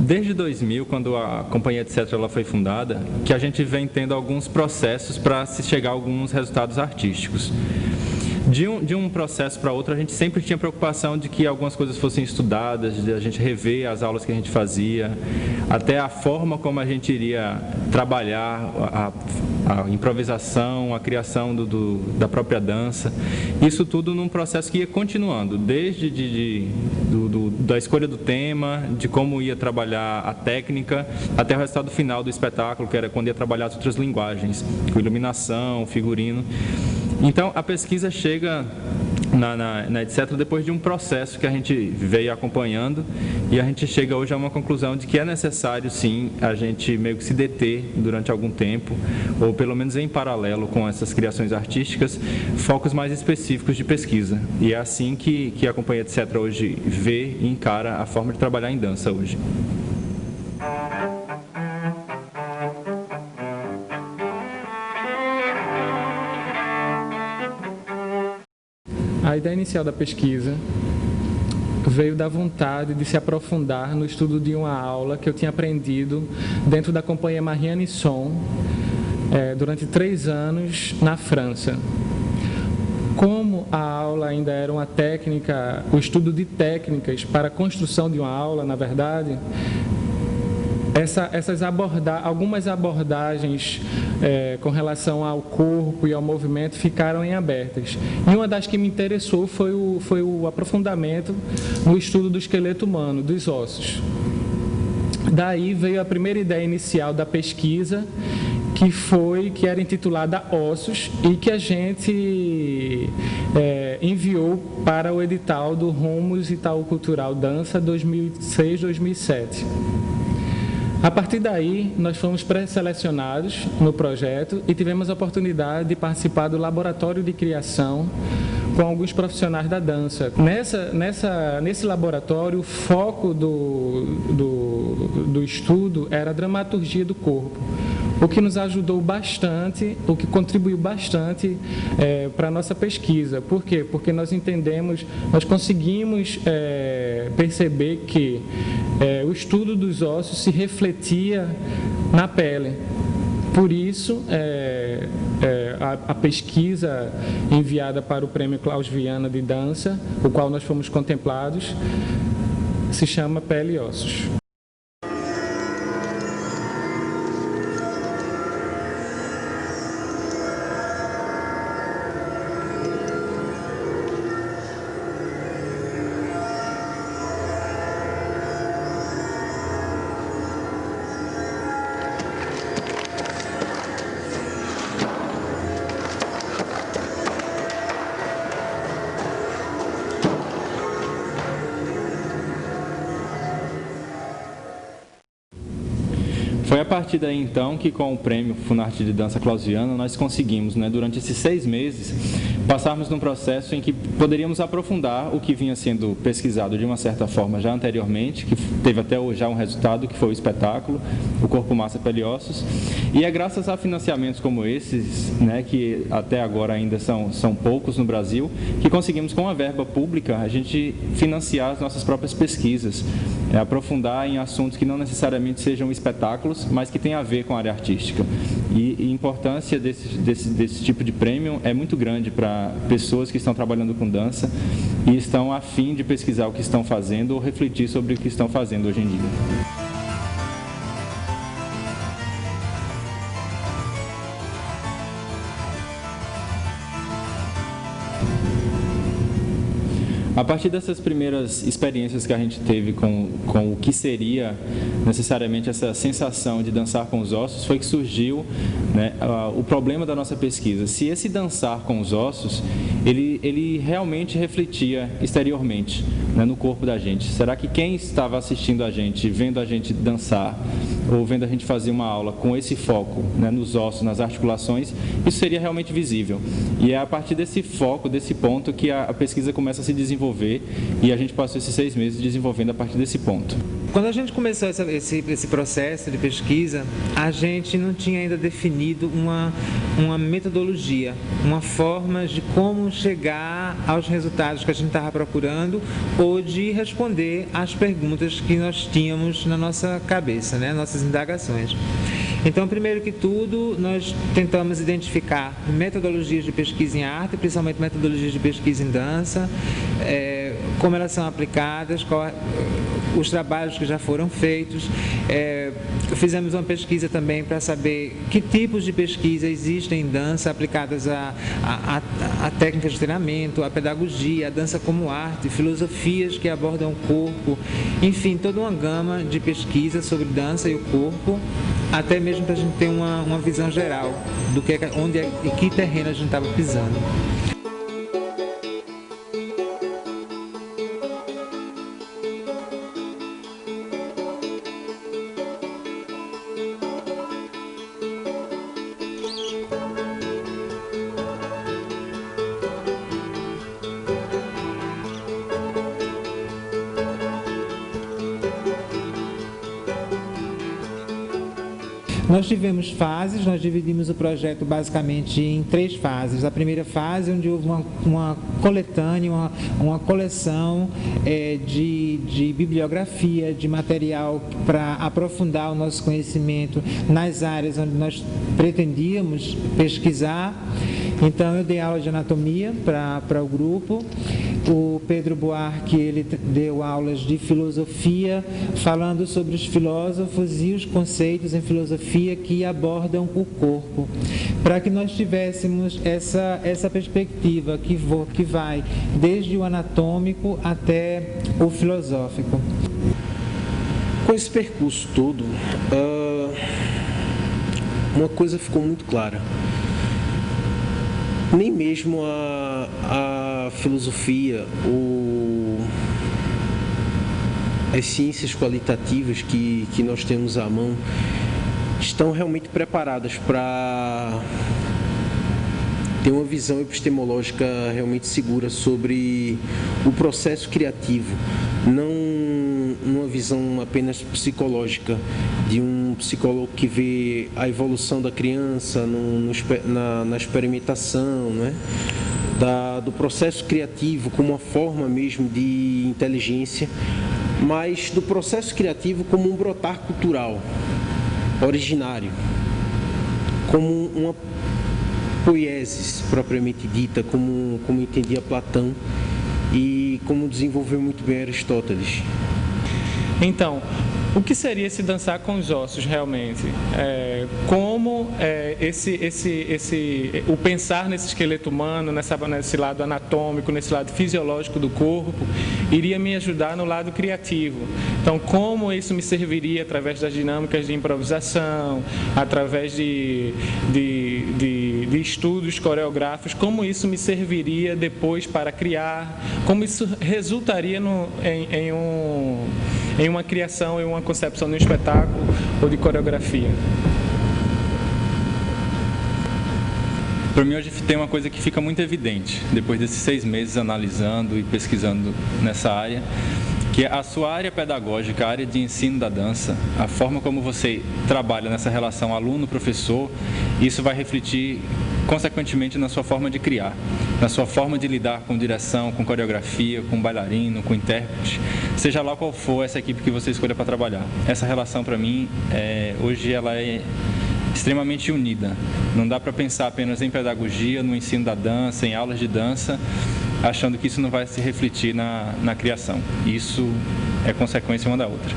desde 2000, quando a Companhia Etc. ela foi fundada, que a gente vem tendo alguns processos para se chegar a alguns resultados artísticos. De um processo para outro, a gente sempre tinha preocupação de que algumas coisas fossem estudadas, de a gente rever as aulas que a gente fazia, até a forma como a gente iria trabalhar a improvisação, a criação da própria dança. Isso tudo num processo que ia continuando, desde da escolha do tema, de como ia trabalhar a técnica, até o resultado final do espetáculo, que era quando ia trabalhar as outras linguagens, com iluminação, figurino. Então, a pesquisa chega na etc. depois de um processo que a gente veio acompanhando, e a gente chega hoje a uma conclusão de que é necessário, sim, a gente meio que se deter durante algum tempo, ou pelo menos em paralelo com essas criações artísticas, focos mais específicos de pesquisa. E é assim que a Companhia etc. hoje vê e encara a forma de trabalhar em dança hoje. A ideia inicial da pesquisa veio da vontade de se aprofundar no estudo de uma aula que eu tinha aprendido dentro da Companhia Marianne Son durante 3 anos na França. Como a aula ainda era uma técnica, o estudo de técnicas para a construção de uma aula, na verdade, algumas abordagens com relação ao corpo e ao movimento ficaram em abertas. E uma das que me interessou foi o aprofundamento no estudo do esqueleto humano, dos ossos. Daí veio a primeira ideia inicial da pesquisa, que era intitulada Ossos, e que a gente enviou para o edital do Rumos Itaú Cultural Dança 2006-2007. A partir daí, nós fomos pré-selecionados no projeto e tivemos a oportunidade de participar do laboratório de criação com alguns profissionais da dança. Nesse laboratório, o foco do estudo era a dramaturgia do corpo, o que nos ajudou bastante, o que contribuiu bastante para a nossa pesquisa. Por quê? Porque nós conseguimos perceber que o estudo dos ossos se refletia na pele. Por isso, a pesquisa enviada para o Prêmio Klaus Viana de Dança, o qual nós fomos contemplados, se chama Pele e Ossos. Foi a partir daí, então, que com o prêmio Funarte de Dança Klaus Viana, nós conseguimos, durante esses 6 meses, passarmos num processo em que poderíamos aprofundar o que vinha sendo pesquisado de uma certa forma já anteriormente, que teve até hoje já um resultado, que foi o espetáculo, o Corpo, Massa, Pele e Ossos. E é graças a financiamentos como esses, que até agora ainda são poucos no Brasil, que conseguimos, com a verba pública, a gente financiar as nossas próprias pesquisas, aprofundar em assuntos que não necessariamente sejam espetáculos, mas que tem a ver com a área artística. E a importância desse tipo de prêmio é muito grande para pessoas que estão trabalhando com dança e estão a fim de pesquisar o que estão fazendo ou refletir sobre o que estão fazendo hoje em dia. A partir dessas primeiras experiências que a gente teve com o que seria necessariamente essa sensação de dançar com os ossos, foi que surgiu o problema da nossa pesquisa. Se esse dançar com os ossos, ele realmente refletia exteriormente, no corpo da gente. Será que quem estava assistindo a gente, vendo a gente dançar, ou vendo a gente fazer uma aula com esse foco, né, nos ossos, nas articulações, isso seria realmente visível. E é a partir desse foco, desse ponto, que a pesquisa começa a se desenvolver, e a gente passou esses 6 meses desenvolvendo a partir desse ponto. Quando a gente começou esse processo de pesquisa, a gente não tinha ainda definido uma metodologia, uma forma de como chegar aos resultados que a gente estava procurando ou de responder às perguntas que nós tínhamos na nossa cabeça, né? Nossas indagações. Então, primeiro que tudo, nós tentamos identificar metodologias de pesquisa em arte, principalmente metodologias de pesquisa em dança, como elas são aplicadas, os trabalhos que já foram feitos. Fizemos uma pesquisa também para saber que tipos de pesquisa existem em dança aplicadas a técnicas de treinamento, a pedagogia, a dança como arte, filosofias que abordam o corpo, enfim, toda uma gama de pesquisa sobre dança e o corpo, até mesmo para a gente ter uma visão geral do onde e que terreno a gente estava pisando. Nós tivemos fases, nós dividimos o projeto basicamente em 3 fases. A primeira fase, onde houve uma coletânea, uma coleção de bibliografia, de material para aprofundar o nosso conhecimento nas áreas onde nós pretendíamos pesquisar. Então, eu dei aula de anatomia para o grupo. O Pedro Buarque, ele deu aulas de filosofia, falando sobre os filósofos e os conceitos em filosofia que abordam o corpo, para que nós tivéssemos essa perspectiva que vai desde o anatômico até o filosófico. Com esse percurso todo, uma coisa ficou muito clara. Nem mesmo a filosofia ou as ciências qualitativas que nós temos à mão estão realmente preparadas para ter uma visão epistemológica realmente segura sobre o processo criativo, não uma visão apenas psicológica, de um psicólogo que vê a evolução da criança na experimentação, né? Do processo criativo como uma forma mesmo de inteligência, mas do processo criativo como um brotar cultural, originário, como uma poiesis propriamente dita, como entendia Platão e como desenvolveu muito bem Aristóteles. Então, o que seria esse dançar com os ossos realmente? O pensar nesse esqueleto humano, nesse lado anatômico, nesse lado fisiológico do corpo, iria me ajudar no lado criativo. Então, como isso me serviria através das dinâmicas de improvisação, através de estudos coreográficos, como isso me serviria depois para criar, como isso resultaria em uma criação, em uma concepção de um espetáculo ou de coreografia. Para mim hoje tem uma coisa que fica muito evidente, depois desses 6 meses analisando e pesquisando nessa área, que é a sua área pedagógica, a área de ensino da dança, a forma como você trabalha nessa relação aluno-professor, isso vai refletir consequentemente na sua forma de criar, na sua forma de lidar com direção, com coreografia, com bailarino, com intérprete, seja lá qual for essa equipe que você escolha para trabalhar. Essa relação, para mim, hoje ela é extremamente unida. Não dá para pensar apenas em pedagogia, no ensino da dança, em aulas de dança, achando que isso não vai se refletir na criação. Isso é consequência uma da outra.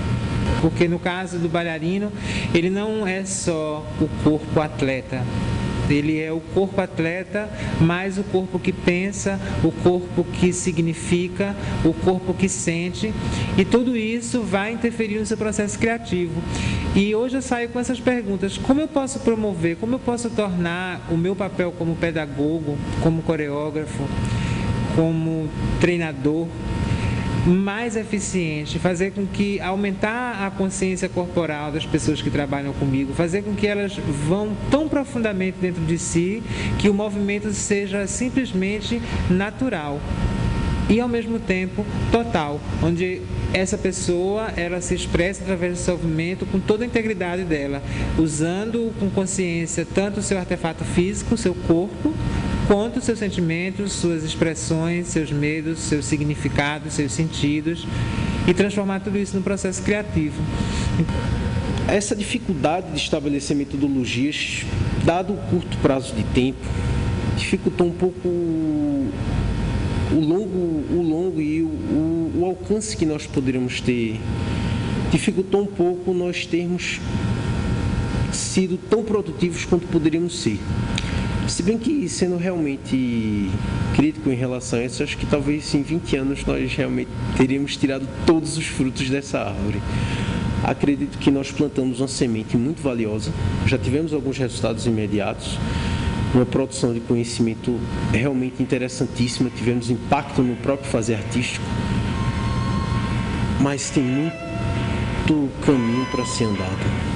Porque no caso do bailarino, ele não é só o corpo atleta. Ele é o corpo atleta, mais o corpo que pensa, o corpo que significa, o corpo que sente, e tudo isso vai interferir no seu processo criativo. E hoje eu saio com essas perguntas: como eu posso promover, como eu posso tornar o meu papel como pedagogo, como coreógrafo, como treinador, mais eficiente, fazer com que aumentar a consciência corporal das pessoas que trabalham comigo, fazer com que elas vão tão profundamente dentro de si que o movimento seja simplesmente natural e ao mesmo tempo total, onde essa pessoa ela se expressa através do seu movimento com toda a integridade dela, usando com consciência tanto o seu artefato físico, o seu corpo, quanto os seus sentimentos, suas expressões, seus medos, seus significados, seus sentidos, e transformar tudo isso num processo criativo. Essa dificuldade de estabelecer metodologias, dado o curto prazo de tempo, dificultou um pouco o longo e o alcance que nós poderíamos ter. Dificultou um pouco nós termos sido tão produtivos quanto poderíamos ser. Se bem que, sendo realmente crítico em relação a isso, acho que talvez em 20 anos nós realmente teríamos tirado todos os frutos dessa árvore. Acredito que nós plantamos uma semente muito valiosa, já tivemos alguns resultados imediatos, uma produção de conhecimento realmente interessantíssima, tivemos impacto no próprio fazer artístico, mas tem muito caminho para ser andado.